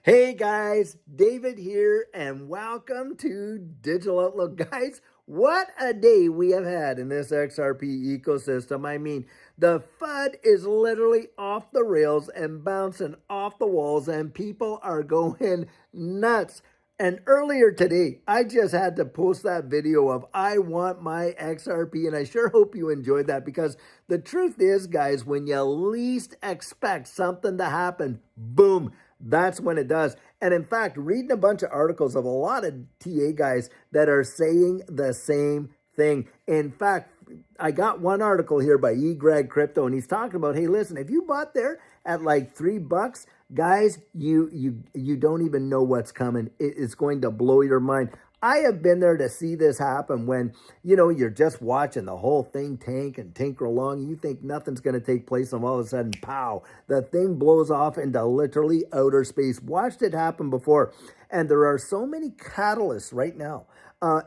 Hey guys, David here, and welcome to Digital Outlook. Guys, what a day we have had in this XRP ecosystem. I mean, the FUD is literally off the rails and bouncing off the walls, and people are going nuts. And earlier today, I just had to post that video of I want my XRP, and I sure hope you enjoyed that because the truth is, guys, when you least expect something to happen, boom, that's when it does. And in fact, reading a bunch of articles of a lot of TA guys that are saying the same thing. In fact, I got one article here by Greg Crypto, and he's talking about, hey, listen, if you bought there at like $3, guys, you don't even know what's coming. It's going to blow your mind. I have been there to see this happen when, you're just watching the whole thing tank and tinker along. You think nothing's going to take place, and all of a sudden, pow, the thing blows off into literally outer space. Watched it happen before. And there are so many catalysts right now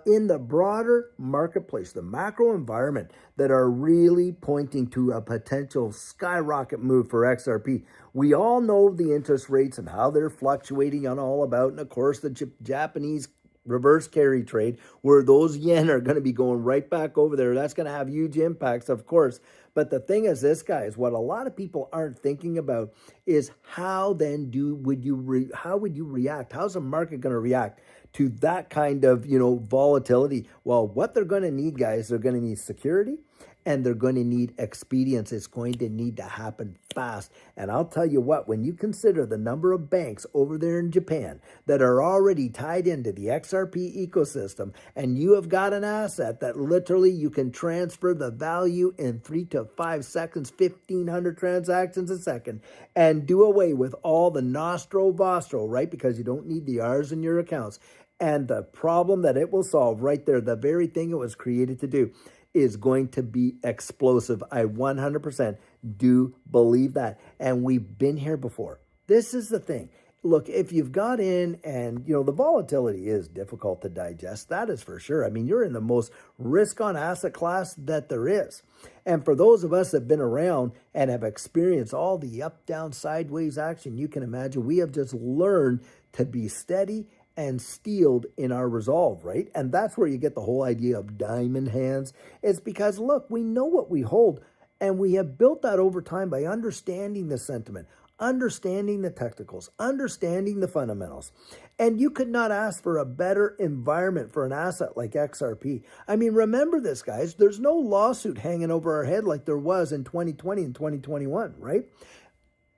in the broader marketplace, the macro environment, that are really pointing to a potential skyrocket move for XRP. We all know the interest rates and how they're fluctuating on all about. And of course, the Japanese reverse carry trade, where those yen are going to be going right back over there. That's going to have huge impacts, of course. But the thing is this, guys, what a lot of people aren't thinking about is how then would you react? How's the market going to react to that kind of, volatility? Well, what they're going to need, guys, they're going to need security, and they're going to need expedience. It's going to need to happen fast. And I'll tell you what, when you consider the number of banks over there in Japan that are already tied into the XRP ecosystem, and you have got an asset that literally you can transfer the value in 3 to 5 seconds, 1,500 transactions a second, and do away with all the nostro vostro, right? Because you don't need the R's in your accounts. And the problem that it will solve right there, the very thing it was created to do, is going to be explosive. I 100% do believe that. And we've been here before. This is the thing. Look, if you've got in and, the volatility is difficult to digest, that is for sure. I mean, you're in the most risk-on asset class that there is. And for those of us that have been around and have experienced all the up, down, sideways action, you can imagine we have just learned to be steady and steeled in our resolve, right? And that's where you get the whole idea of diamond hands. It's because, look, we know what we hold, and we have built that over time by understanding the sentiment, understanding the technicals, understanding the fundamentals. And you could not ask for a better environment for an asset like XRP. I mean, remember this, guys. There's no lawsuit hanging over our head like there was in 2020 and 2021, right?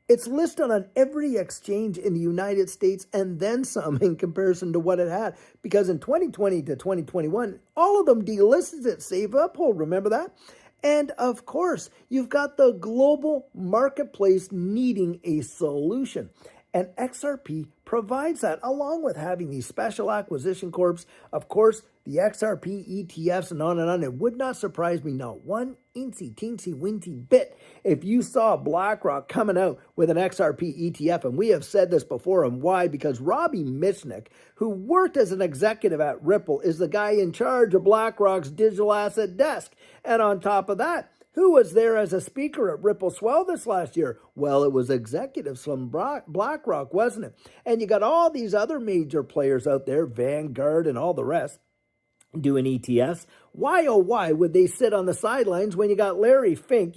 It's listed on every exchange in the United States and then some in comparison to what it had. Because in 2020 to 2021, all of them delisted it, save Uphold. Remember that? And of course, you've got the global marketplace needing a solution. And XRP provides that, along with having these special acquisition corps, of course, the XRP ETFs, and on and on. It would not surprise me not one teensy bit if you saw BlackRock coming out with an XRP ETF. And we have said this before, and why? Because Robbie Mitchnick, who worked as an executive at Ripple, is the guy in charge of BlackRock's digital asset desk. And on top of that, who was there as a speaker at Ripple Swell this last year? Well, it was executives from BlackRock, wasn't it? And you got all these other major players out there, Vanguard and all the rest, doing ETFs. Why, oh, why would they sit on the sidelines when you got Larry Fink,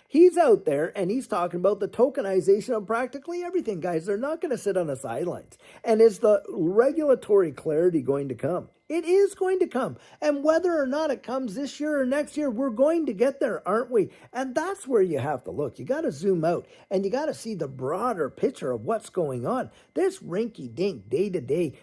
he's out there and he's talking about the tokenization of practically everything, guys. They're not going to sit on the sidelines. And is the regulatory clarity going to come? It is going to come. And whether or not it comes this year or next year, we're going to get there, aren't we? And that's where you have to look. You got to zoom out and you got to see the broader picture of what's going on. This rinky-dink day-to-day,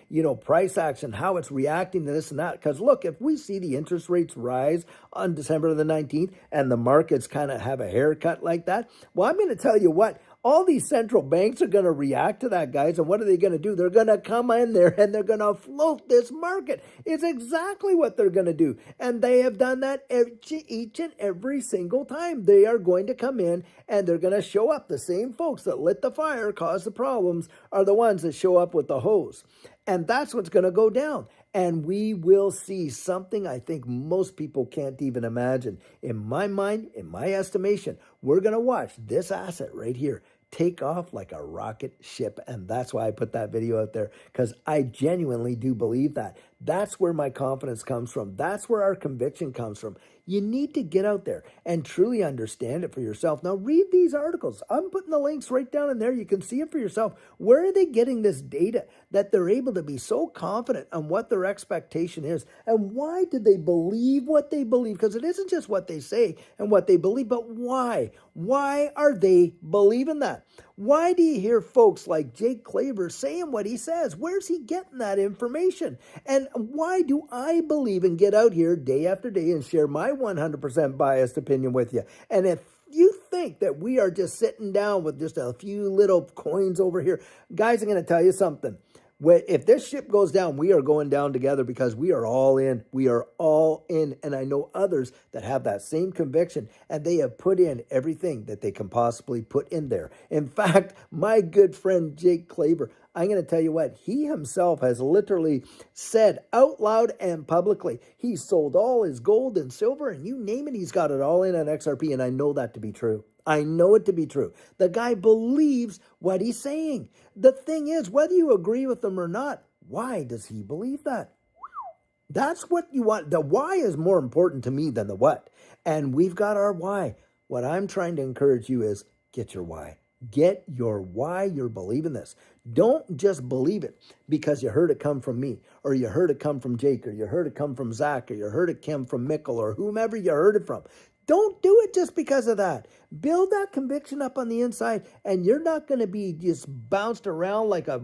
price action, how it's reacting to this and that. Because look, if we see the interest rates rise on December the 19th and the markets kind of have a haircut like that, well, I'm going to tell you what, all these central banks are going to react to that, guys. And what are they going to do? They're going to come in there and they're going to float this market. It's exactly what they're going to do. And they have done that each and every single time. They are going to come in and they're going to show up. The same folks that lit the fire, caused the problems, are the ones that show up with the hose. And that's what's going to go down. And we will see something I think most people can't even imagine. In my mind, in my estimation, we're going to watch this asset right here take off like a rocket ship. And that's why I put that video out there, because I genuinely do believe that. That's where my confidence comes from. That's where our conviction comes from. You need to get out there and truly understand it for yourself. Now, read these articles. I'm putting the links right down in there. You can see it for yourself. Where are they getting this data that they're able to be so confident on what their expectation is? And why do they believe what they believe? Because it isn't just what they say and what they believe, but why? Why are they believing that? Why do you hear folks like Jake Claver saying what he says? Where's he getting that information? And why do I believe and get out here day after day and share my 100% biased opinion with you? And if you think that we are just sitting down with just a few little coins over here, guys, I'm going to tell you something. If this ship goes down, we are going down together, because we are all in. We are all in. And I know others that have that same conviction, and they have put in everything that they can possibly put in there. In fact, my good friend Jake Claver, I'm going to tell you what, he himself has literally said out loud and publicly, he sold all his gold and silver and you name it, he's got it all in on XRP. And I know that to be true. I know it to be true. The guy believes what he's saying. The thing is, whether you agree with him or not, why does he believe that? That's what you want. The why is more important to me than the what. And we've got our why. What I'm trying to encourage you is get your why. Get your why you're believing this. Don't just believe it because you heard it come from me, or you heard it come from Jake, or you heard it come from Zach, or you heard it come from Mikkel, or whomever you heard it from. Don't do it just because of that. Build that conviction up on the inside, and you're not going to be just bounced around like a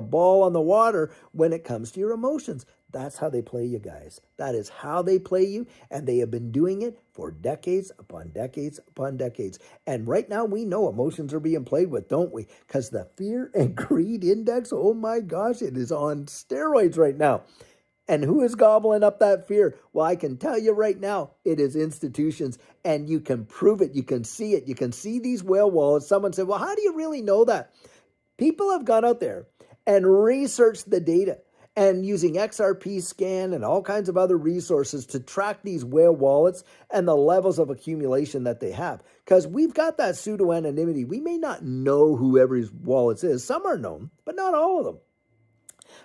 ball on the water when it comes to your emotions. That's how they play you guys. That is how they play you, and they have been doing it for decades upon decades upon decades. And right now we know emotions are being played with, don't we? Because the fear and greed index, oh my gosh, it is on steroids right now. And who is gobbling up that fear? Well, I can tell you right now, it is institutions, and you can prove it. You can see it. You can see these whale wallets. Someone said, well, how do you really know that? People have gone out there and researched the data, and using XRP scan and all kinds of other resources to track these whale wallets and the levels of accumulation that they have. Because we've got that pseudo-anonymity. We may not know who every wallet is. Some are known, but not all of them.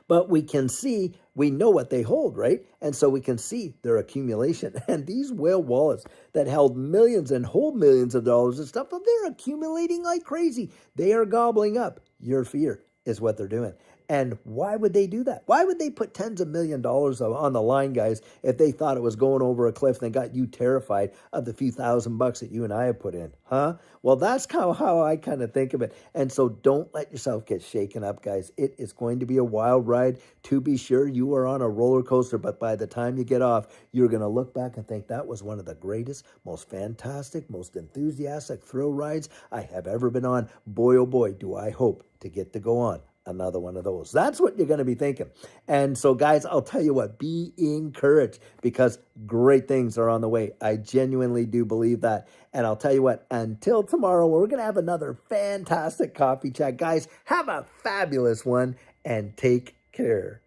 But we can see, we know what they hold, right? And so we can see their accumulation. And these whale wallets that held millions and hold millions of dollars and stuff, they're accumulating like crazy. They are gobbling up your fear is what they're doing. And why would they do that? Why would they put tens of $millions on the line, guys, if they thought it was going over a cliff and got you terrified of the few $1,000 that you and I have put in? Huh? Well, that's how I kind of think of it. And so don't let yourself get shaken up, guys. It is going to be a wild ride. To be sure, you are on a roller coaster, but by the time you get off, you're going to look back and think that was one of the greatest, most fantastic, most enthusiastic thrill rides I have ever been on. Boy, oh boy, do I hope to get to go on another one of those. That's what you're going to be thinking. And so, guys, I'll tell you what, be encouraged, because great things are on the way. I genuinely do believe that. And I'll tell you what, until tomorrow, we're going to have another fantastic coffee chat. Guys, have a fabulous one and take care.